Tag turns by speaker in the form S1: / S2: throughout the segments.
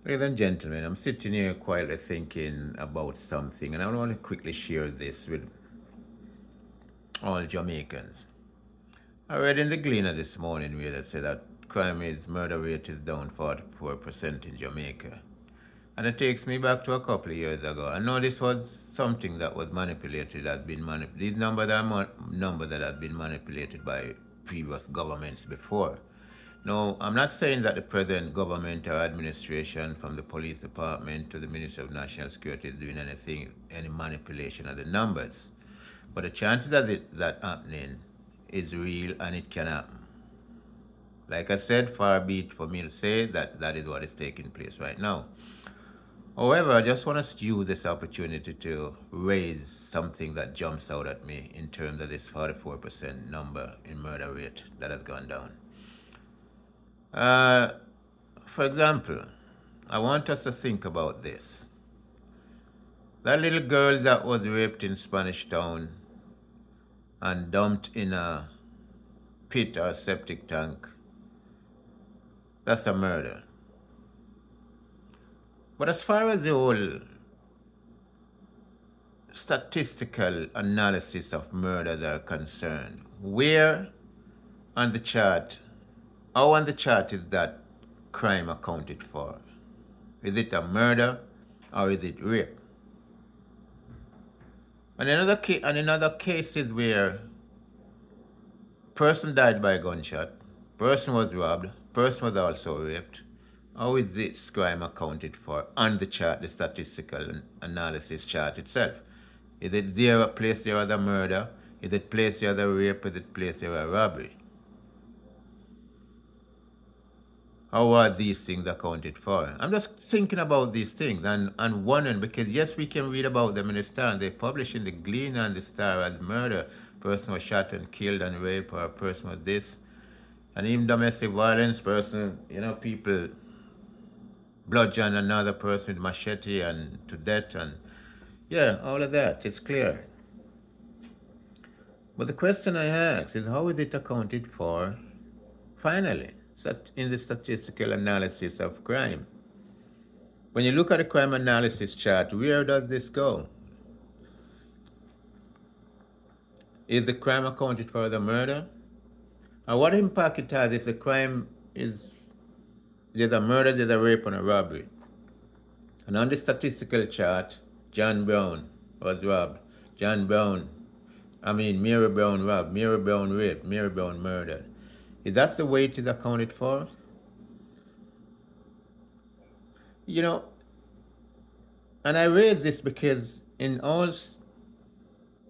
S1: Ladies and gentlemen, I'm sitting here quietly thinking about something, and I want to quickly share this with all Jamaicans. I read in the Gleaner this morning where that said that murder rate is down 44% in Jamaica. And it takes me back to a couple of years ago. I know this was something that was manipulated, these numbers are numbers that have been manipulated by previous governments before. No, I'm not saying that the present government or administration, from the police department to the Ministry of National Security, is doing any manipulation of the numbers. But the chances of that happening is real and it can happen. Like I said, far be it for me to say that that is what is taking place right now. However, I just want to use this opportunity to raise something that jumps out at me in terms of this 44% number in murder rate that has gone down. Uh, for example, I want us to think about this. That little girl that was raped in Spanish Town and dumped in a pit or septic tank, that's a murder. But as far as the whole statistical analysis of murders are concerned, where on the chart, how on the chart is that crime accounted for? Is it a murder or is it rape? And in other cases where person died by a gunshot, person was robbed, person was also raped, how is this crime accounted for on the chart, the statistical analysis chart itself? Is it there, placed there as a murder? Is it placed there as a rape? Is it placed there as a robbery? How are these things accounted for? I'm just thinking about these things and wondering, because yes, we can read about them in the Star. They publish in the Glean and the Star as murder. Person was shot and killed and raped, or a person was this. And even domestic violence, people bludgeon another person with machete and to death, and yeah, all of that, it's clear. But the question I ask is, how is it accounted for finally in the statistical analysis of crime? When you look at the crime analysis chart, where does this go? Is the crime accounted for the murder? And what impact it has if the crime is there's a murder, there's a rape, and a robbery? And on the statistical chart, John Brown was robbed. Mary Brown robbed, Mary Brown raped, Mary Brown murdered. Is that the way it is accounted for? You know, and I raise this because in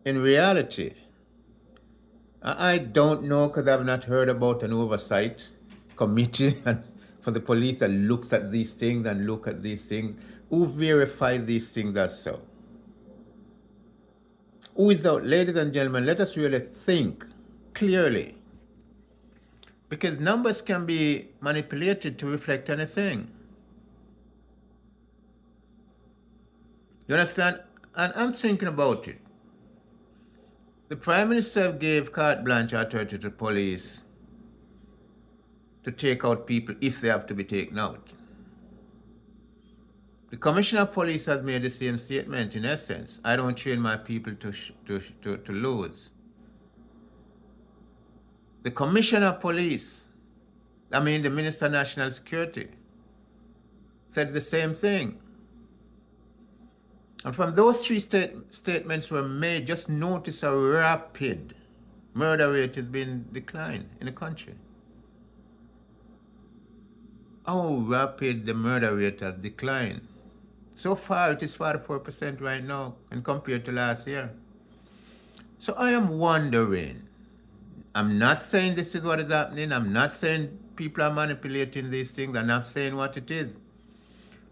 S1: reality, I don't know, because I've not heard about an oversight committee for the police that looks at these things and look at these things. Who verifies these things as so? Who is out? Ladies and gentlemen, let us really think clearly. Because numbers can be manipulated to reflect anything. You understand? And I'm thinking about it. The Prime Minister gave carte blanche authority to police to take out people if they have to be taken out. The Commissioner of Police has made the same statement in essence. I don't train my people to lose. The Commissioner of Police, the Minister of National Security, said the same thing. And from those three statements were made, just notice a rapid murder rate has been declined in the country. How rapid the murder rate has declined. So far, it is 44% right now, and compared to last year. So I am wondering, I'm not saying this is what is happening. I'm not saying people are manipulating these things. I'm not saying what it is.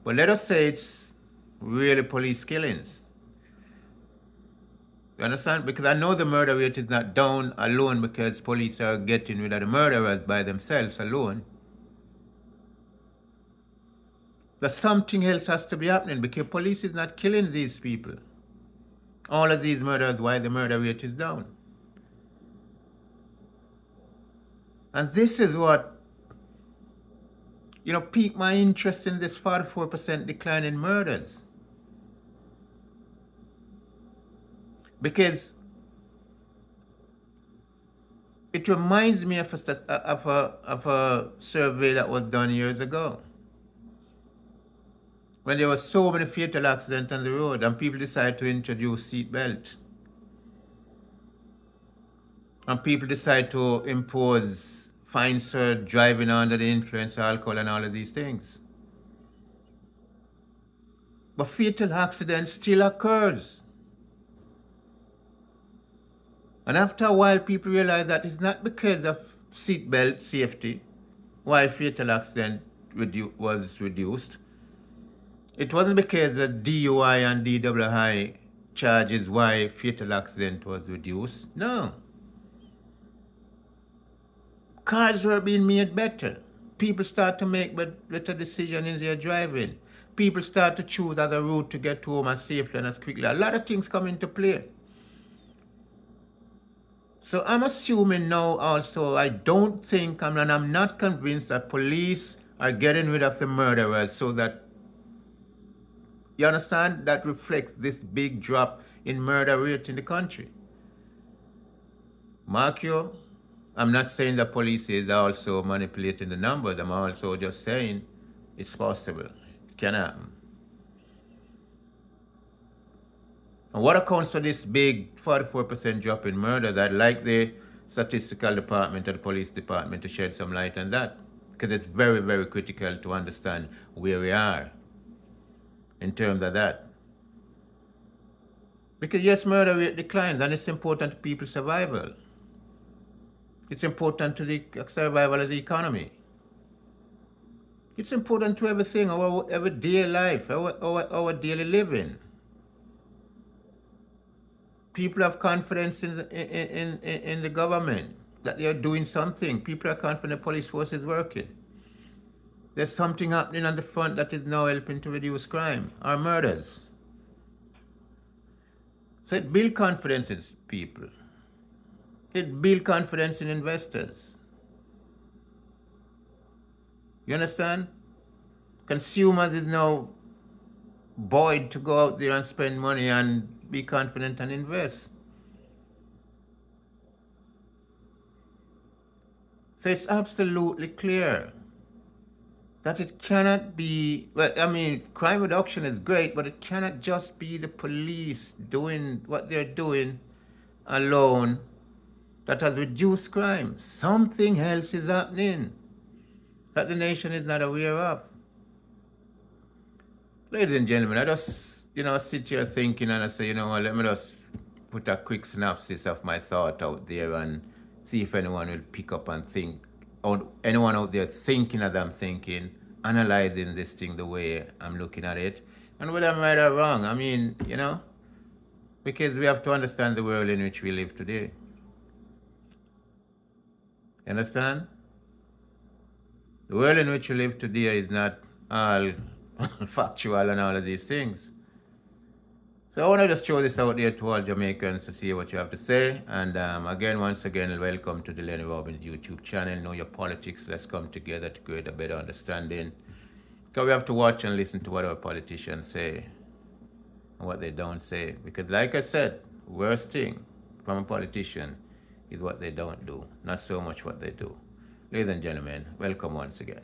S1: But let us say it's really police killings. You understand? Because I know the murder rate is not down alone because police are getting rid of the murderers by themselves alone. But something else has to be happening because police is not killing these people. All of these murders, why the murder rate is down. And this is what, piqued my interest in this 44% decline in murders. Because it reminds me of a survey that was done years ago, when there were so many fatal accidents on the road and people decided to introduce seatbelt. And people decide to impose fines for driving under the influence of alcohol and all of these things. But fatal accidents still occurs. And after a while, people realize that it's not because of seatbelt safety why fatal accident was reduced. It wasn't because of DUI and DWI charges why fatal accident was reduced. No. Cars were being made better. People start to make better decisions in their driving. People start to choose other route to get home as safely and as quickly. A lot of things come into play. So I'm assuming now also, I don't think, and I'm not convinced that police are getting rid of the murderers so that, you understand, that reflects this big drop in murder rate in the country. Mark you, I'm not saying that police is also manipulating the numbers. I'm also just saying it's possible. It can happen. And what accounts for this big 44% drop in murders? I'd like the statistical department or the police department to shed some light on that, because it's very, very critical to understand where we are in terms of that. Because yes, murder rate declines, and it's important to people's survival. It's important to the survival of the economy. It's important to everything, our everyday life, our daily living. People have confidence in the government, that they are doing something. People are confident the police force is working. There's something happening on the front that is now helping to reduce crime or murders. So it builds confidence in people. It builds confidence in investors. You understand? Consumers is now buoyed to go out there and spend money and be confident and invest. So it's absolutely clear that it cannot be, well, I mean, crime reduction is great, but it cannot just be the police doing what they're doing alone that has reduced crime. Something else is happening that the nation is not aware of. Ladies and gentlemen, I just, sit here thinking and I say, let me just put a quick synopsis of my thought out there and see if anyone will pick up and think, or anyone out there thinking as I'm thinking, analyzing this thing the way I'm looking at it, and whether I'm right or wrong. I mean, because we have to understand the world in which we live today. You understand? The world in which we live today is not all factual and all of these things. So I want to just throw this out there to all Jamaicans to see what you have to say. And once again, welcome to the Lenny Robbins YouTube channel. Know your politics. Let's come together to create a better understanding. Because we have to watch and listen to what our politicians say and what they don't say. Because like I said, worst thing from a politician is what they don't do, not so much what they do. Ladies and gentlemen, welcome once again.